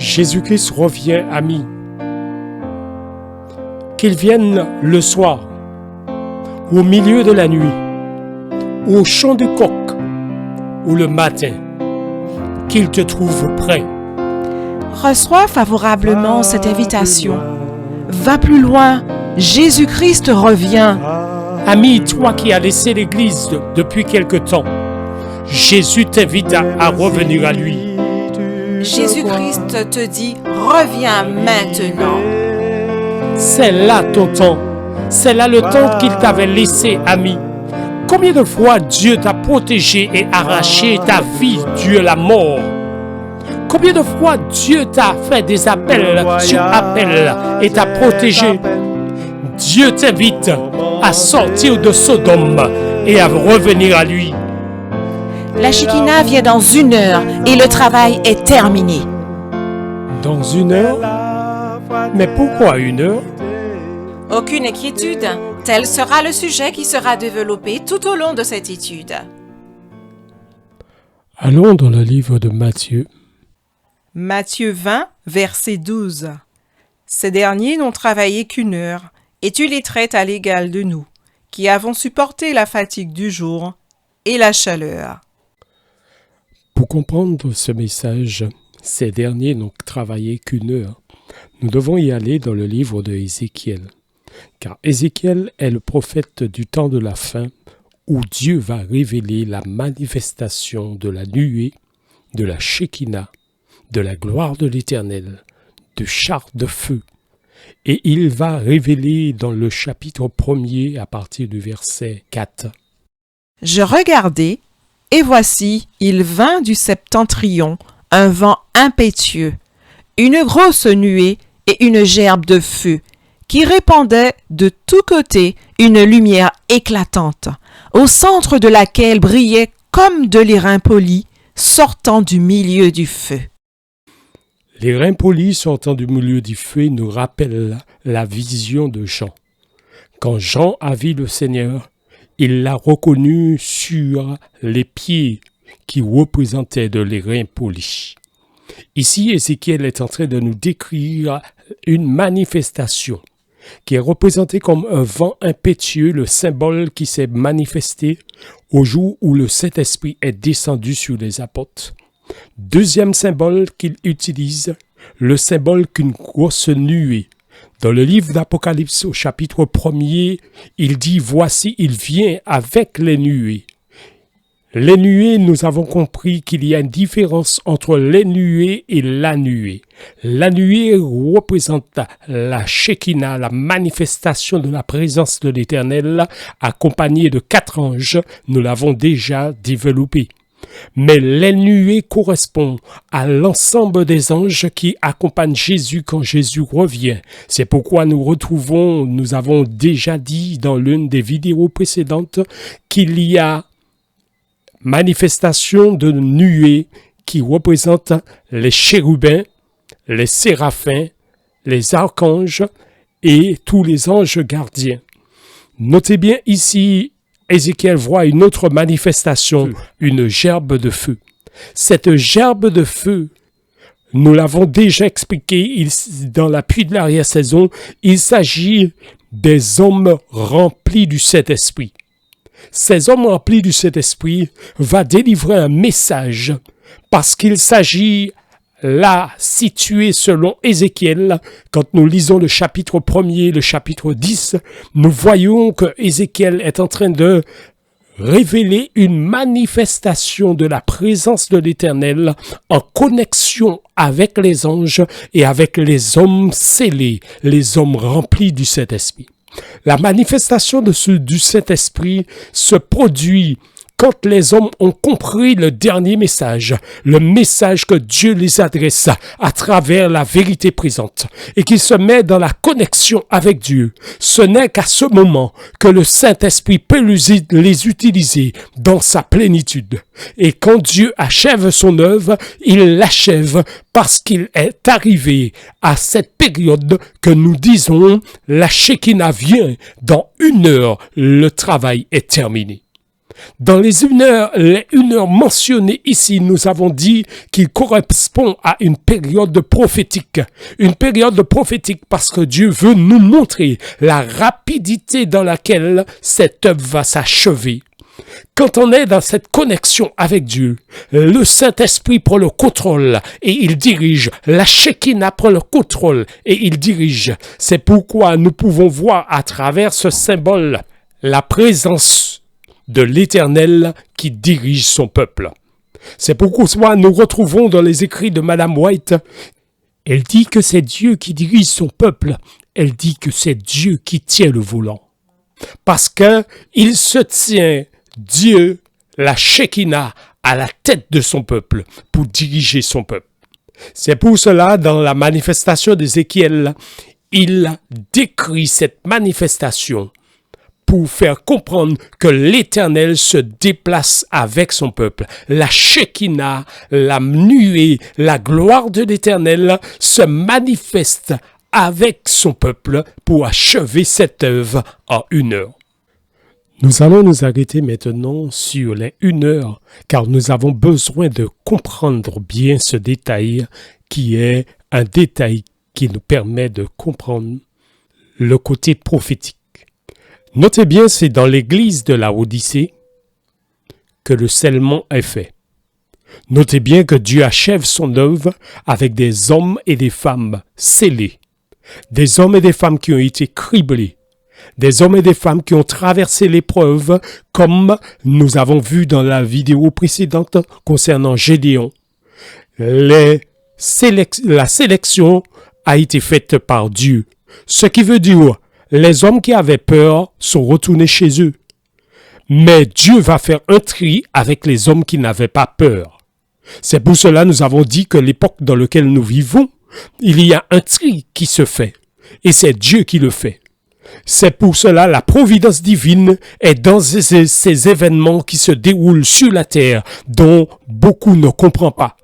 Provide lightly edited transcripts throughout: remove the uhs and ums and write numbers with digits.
Jésus-Christ revient, amis. Qu'il vienne le soir, au milieu de la nuit, au chant du coq, ou le matin, qu'il te trouve prêt. Reçois favorablement cette invitation. Va plus loin, Jésus-Christ revient. Ami, toi qui as laissé l'Église depuis quelque temps, Jésus t'invite à revenir à lui. Jésus-Christ te dit, reviens maintenant. C'est là ton temps. C'est là le temps qu'il t'avait laissé, ami. Combien de fois Dieu t'a protégé et arraché ta vie de la mort? Combien de fois Dieu t'a fait des appels sur appel et t'a protégé? Dieu t'invite à sortir de Sodome et à revenir à lui. La Shekinah vient dans 1 heure et le travail est terminé. Dans 1 heure? Mais pourquoi 1 heure? Aucune inquiétude, tel sera le sujet qui sera développé tout au long de cette étude. Allons dans le livre de Matthieu. Matthieu 20, verset 12. Ces derniers n'ont travaillé qu'1 heure, et tu les traites à l'égal de nous, qui avons supporté la fatigue du jour et la chaleur. Pour comprendre ce message, ces derniers n'ont travaillé qu'1 heure. Nous devons y aller dans le livre de Ézéchiel, car Ézéchiel est le prophète du temps de la fin, où Dieu va révéler la manifestation de la nuée, de la Shekinah, de la gloire de l'Éternel, du char de feu. Et il va révéler dans le chapitre 1er à partir du verset 4. Je regardai, et voici, il vint du septentrion un vent impétueux, une grosse nuée et une gerbe de feu, qui répandait de tous côtés une lumière éclatante, au centre de laquelle brillait comme de l'airain poli sortant du milieu du feu. Les reins polis sortant du milieu du feu nous rappellent la vision de Jean. Quand Jean a vu le Seigneur, il l'a reconnu sur les pieds qui représentaient de les reins polis. Ici, Ézéchiel est en train de nous décrire une manifestation qui est représentée comme un vent impétueux, le symbole qui s'est manifesté au jour où le Saint-Esprit est descendu sur les apôtres. Deuxième symbole qu'il utilise, le symbole qu'une grosse nuée. Dans le livre d'Apocalypse au chapitre 1er, il dit « Voici, il vient avec les nuées ». Les nuées, nous avons compris qu'il y a une différence entre les nuées et la nuée. La nuée représente la Shekinah, la manifestation de la présence de l'Éternel, accompagnée de 4 anges. Nous l'avons déjà développé. Mais les nuées correspondent à l'ensemble des anges qui accompagnent Jésus quand Jésus revient. C'est pourquoi nous avons déjà dit dans l'une des vidéos précédentes qu'il y a manifestation de nuées qui représentent les chérubins, les séraphins, les archanges et tous les anges gardiens. Notez bien ici, Ézéchiel voit une autre manifestation, une gerbe de feu. Cette gerbe de feu, nous l'avons déjà expliqué dans la pluie de l'arrière-saison, il s'agit des hommes remplis du Saint-Esprit. Ces hommes remplis du Saint-Esprit vont délivrer un message parce qu'il s'agit là, situé selon Ézéchiel, quand nous lisons le chapitre 1er, le chapitre 10, nous voyons que Ézéchiel est en train de révéler une manifestation de la présence de l'Éternel en connexion avec les anges et avec les hommes scellés, les hommes remplis du Saint-Esprit. La manifestation du Saint-Esprit se produit quand les hommes ont compris le dernier message, le message que Dieu les adresse à travers la vérité présente et qu'ils se mettent dans la connexion avec Dieu, ce n'est qu'à ce moment que le Saint-Esprit peut les utiliser dans sa plénitude. Et quand Dieu achève son œuvre, il l'achève parce qu'il est arrivé à cette période que nous disons la Shekinah vient, dans 1 heure, le travail est terminé. Dans les 1 heure mentionnées ici, nous avons dit qu'il correspond à une période prophétique. Une période prophétique parce que Dieu veut nous montrer la rapidité dans laquelle cette œuvre va s'achever. Quand on est dans cette connexion avec Dieu, le Saint-Esprit prend le contrôle et il dirige. La Shekinah prend le contrôle et il dirige. C'est pourquoi nous pouvons voir à travers ce symbole la présence de l'Éternel qui dirige son peuple. C'est pourquoi nous retrouvons dans les écrits de Madame White, elle dit que c'est Dieu qui dirige son peuple, elle dit que c'est Dieu qui tient le volant. Parce que il se tient, Dieu, la Shekinah, à la tête de son peuple pour diriger son peuple. C'est pour cela, dans la manifestation d'Ézéchiel, il décrit cette manifestation pour faire comprendre que l'Éternel se déplace avec son peuple. La Shekinah, la nuée, la gloire de l'Éternel se manifeste avec son peuple pour achever cette œuvre en 1 heure. Nous allons nous arrêter maintenant sur les 1 heure, car nous avons besoin de comprendre bien ce détail qui est un détail qui nous permet de comprendre le côté prophétique. Notez bien, c'est dans l'église de la Odyssée que le scellement est fait. Notez bien que Dieu achève son œuvre avec des hommes et des femmes scellés, des hommes et des femmes qui ont été criblés, des hommes et des femmes qui ont traversé l'épreuve, comme nous avons vu dans la vidéo précédente concernant Gédéon. La sélection a été faite par Dieu, ce qui veut dire les hommes qui avaient peur sont retournés chez eux. Mais Dieu va faire un tri avec les hommes qui n'avaient pas peur. C'est pour cela que nous avons dit que l'époque dans laquelle nous vivons, il y a un tri qui se fait. Et c'est Dieu qui le fait. C'est pour cela la providence divine est dans ces événements qui se déroulent sur la terre, dont beaucoup ne comprennent pas.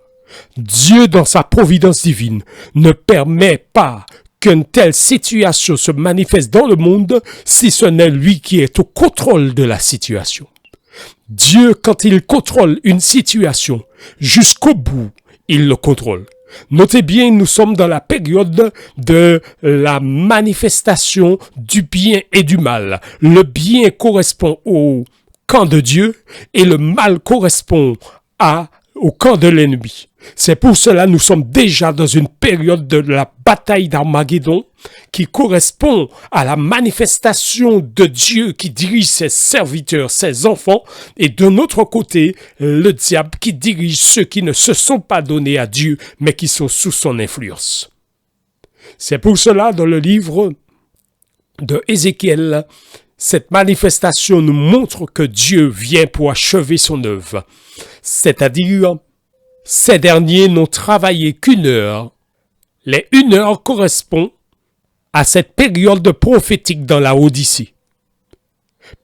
Dieu, dans sa providence divine, ne permet pas qu'une telle situation se manifeste dans le monde si ce n'est lui qui est au contrôle de la situation. Dieu, quand il contrôle une situation, jusqu'au bout, il le contrôle. Notez bien, nous sommes dans la période de la manifestation du bien et du mal. Le bien correspond au camp de Dieu et le mal correspond au camp de l'ennemi. C'est pour cela que nous sommes déjà dans une période de la bataille d'Armageddon qui correspond à la manifestation de Dieu qui dirige ses serviteurs, ses enfants, et de notre côté, le diable qui dirige ceux qui ne se sont pas donnés à Dieu, mais qui sont sous son influence. C'est pour cela, dans le livre de Ézéchiel, cette manifestation nous montre que Dieu vient pour achever son œuvre. C'est-à-dire, ces derniers n'ont travaillé qu'1 heure. Les 1 heure correspondent à cette période prophétique dans la Odyssée.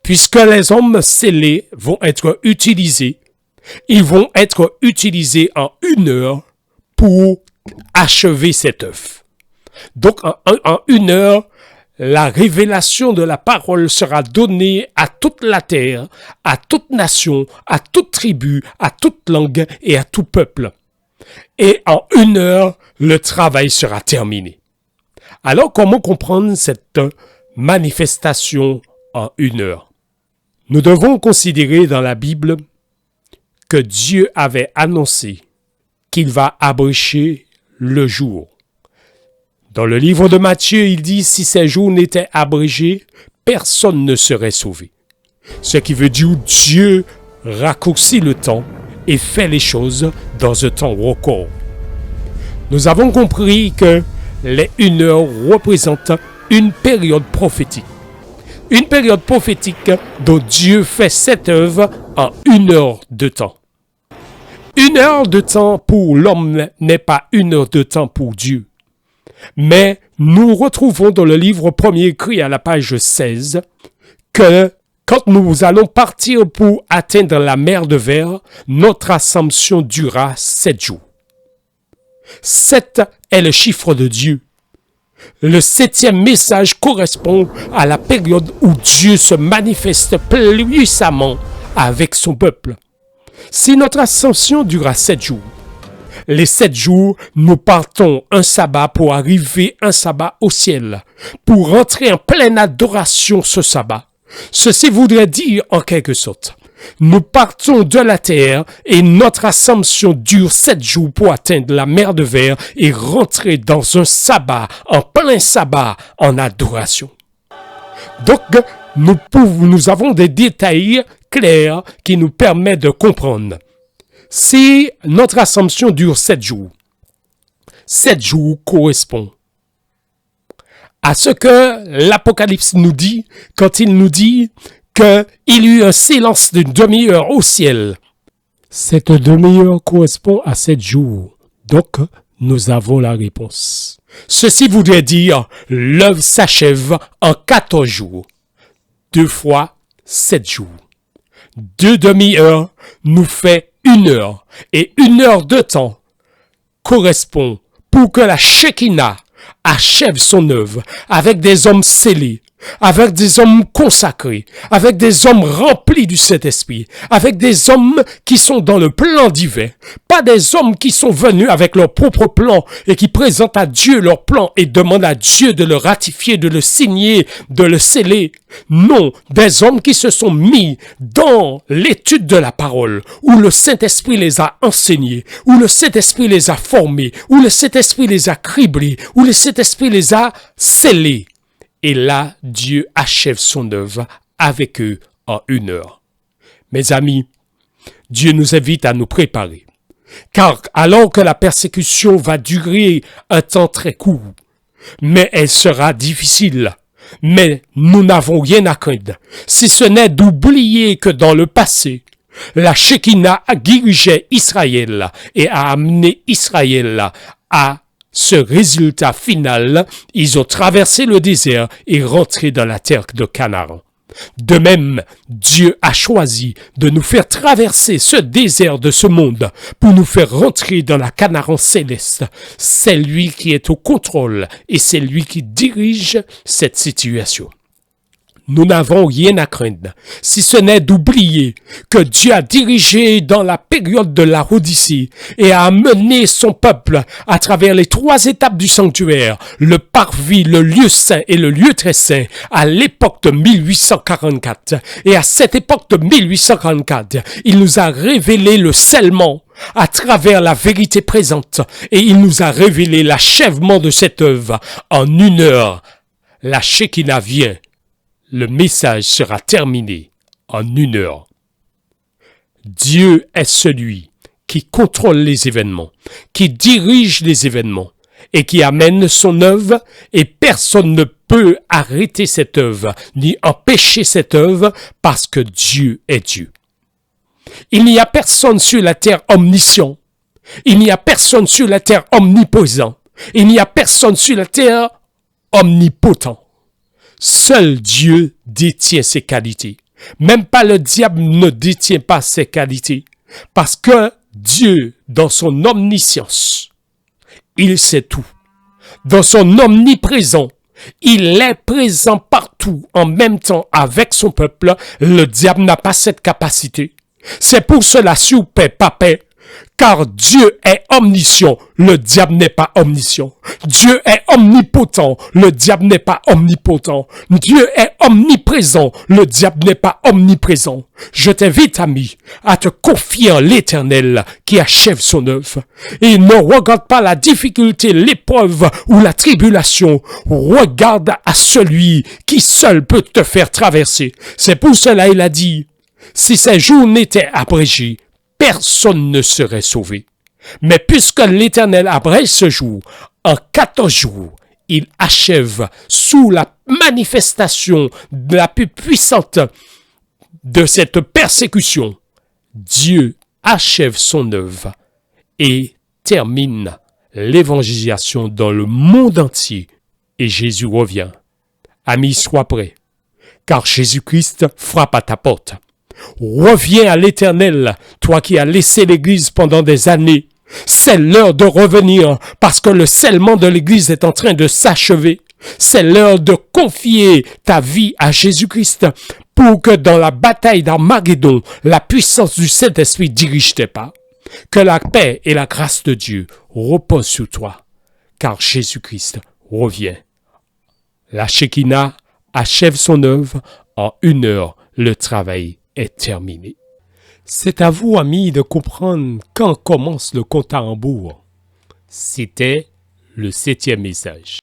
Puisque les hommes scellés vont être utilisés, ils vont être utilisés en 1 heure pour achever cette œuvre. Donc en 1 heure, la révélation de la parole sera donnée à toute la terre, à toute nation, à toute tribu, à toute langue et à tout peuple. Et en 1 heure, le travail sera terminé. Alors, comment comprendre cette manifestation en 1 heure? Nous devons considérer dans la Bible que Dieu avait annoncé qu'il va abrécher le jour. Dans le livre de Matthieu, il dit « Si ces jours n'étaient abrégés, personne ne serait sauvé. » Ce qui veut dire Dieu raccourcit le temps et fait les choses dans un temps record. Nous avons compris que les 1 heure représentent une période prophétique. Une période prophétique dont Dieu fait cette œuvre en 1 heure de temps. 1 heure de temps pour l'homme n'est pas 1 heure de temps pour Dieu. Mais nous retrouvons dans le livre premier écrit à la page 16 que quand nous allons partir pour atteindre la mer de Verre, notre ascension durera 7 jours. 7 est le chiffre de Dieu. Le 7e message correspond à la période où Dieu se manifeste puissamment avec son peuple. Si notre ascension dura 7 jours, les 7 jours, nous partons un sabbat pour arriver un sabbat au ciel, pour rentrer en pleine adoration ce sabbat. Ceci voudrait dire, en quelque sorte, nous partons de la terre et notre ascension dure 7 jours pour atteindre la mer de verre et rentrer dans un sabbat, en plein sabbat, en adoration. Donc, nous avons des détails clairs qui nous permettent de comprendre. Si notre ascension dure 7 jours, 7 jours correspond à ce que l'Apocalypse nous dit quand il nous dit qu'il y eut un silence d'une demi-heure au ciel. Cette demi-heure correspond à 7 jours. Donc, nous avons la réponse. Ceci voudrait dire l'œuvre s'achève en 14 jours. 2 fois 7 jours. 2 demi-heures nous fait 1 heure. Et 1 heure de temps correspond pour que la Shekinah achève son œuvre avec des hommes scellés, avec des hommes consacrés, avec des hommes remplis du Saint-Esprit, avec des hommes qui sont dans le plan divin, pas des hommes qui sont venus avec leur propre plan et qui présentent à Dieu leur plan et demandent à Dieu de le ratifier, de le signer, de le sceller. Non, des hommes qui se sont mis dans l'étude de la parole, où le Saint-Esprit les a enseignés, où le Saint-Esprit les a formés, où le Saint-Esprit les a criblés, où le Saint-Esprit les a scellés. Et là, Dieu achève son œuvre avec eux en 1 heure. Mes amis, Dieu nous invite à nous préparer. Car alors que la persécution va durer un temps très court, mais elle sera difficile, mais nous n'avons rien à craindre, si ce n'est d'oublier que dans le passé, la Shekinah dirigeait Israël et a amené Israël à ce résultat final. Ils ont traversé le désert et rentré dans la terre de Canaan. De même, Dieu a choisi de nous faire traverser ce désert de ce monde pour nous faire rentrer dans la Canaan céleste. C'est lui qui est au contrôle et c'est lui qui dirige cette situation. Nous n'avons rien à craindre, si ce n'est d'oublier que Dieu a dirigé dans la période de la Odyssée et a amené son peuple à travers les 3 étapes du sanctuaire, le parvis, le lieu saint et le lieu très saint, à l'époque de 1844. Et à cette époque de 1844, il nous a révélé le scellement à travers la vérité présente et il nous a révélé l'achèvement de cette œuvre en 1 heure. La Shekinah vient. Le message sera terminé en 1 heure. Dieu est celui qui contrôle les événements, qui dirige les événements et qui amène son œuvre et personne ne peut arrêter cette œuvre ni empêcher cette œuvre parce que Dieu est Dieu. Il n'y a personne sur la terre omniscient. Il n'y a personne sur la terre omniprésent. Il n'y a personne sur la terre omnipotent. Seul Dieu détient ses qualités. Même pas le diable ne détient pas ses qualités. Parce que Dieu, dans son omniscience, il sait tout. Dans son omniprésent, il est présent partout en même temps avec son peuple. Le diable n'a pas cette capacité. C'est pour cela, s'il vous plaît, pas paix. Car Dieu est omniscient, le diable n'est pas omniscient. Dieu est omnipotent, le diable n'est pas omnipotent. Dieu est omniprésent, le diable n'est pas omniprésent. Je t'invite, ami, à te confier en l'Éternel qui achève son œuvre. Et ne regarde pas la difficulté, l'épreuve ou la tribulation. Regarde à celui qui seul peut te faire traverser. C'est pour cela il a dit, si ces jours n'étaient abrégés, personne ne serait sauvé. Mais puisque l'Éternel abrège ce jour, en 14 jours, il achève sous la manifestation de la plus puissante de cette persécution. Dieu achève son œuvre et termine l'évangélisation dans le monde entier. Et Jésus revient. Amis, sois prêts, car Jésus-Christ frappe à ta porte. Reviens à l'Éternel, toi qui as laissé l'Église pendant des années. C'est l'heure de revenir parce que le scellement de l'Église est en train de s'achever. C'est l'heure de confier ta vie à Jésus-Christ pour que dans la bataille d'Armageddon, la puissance du Saint-Esprit dirige tes pas. Que la paix et la grâce de Dieu reposent sur toi, car Jésus-Christ revient. La Shekinah achève son œuvre, en 1 heure, le travail est terminé. C'est à vous, amis, de comprendre quand commence le compte à rebours. C'était le 7e message.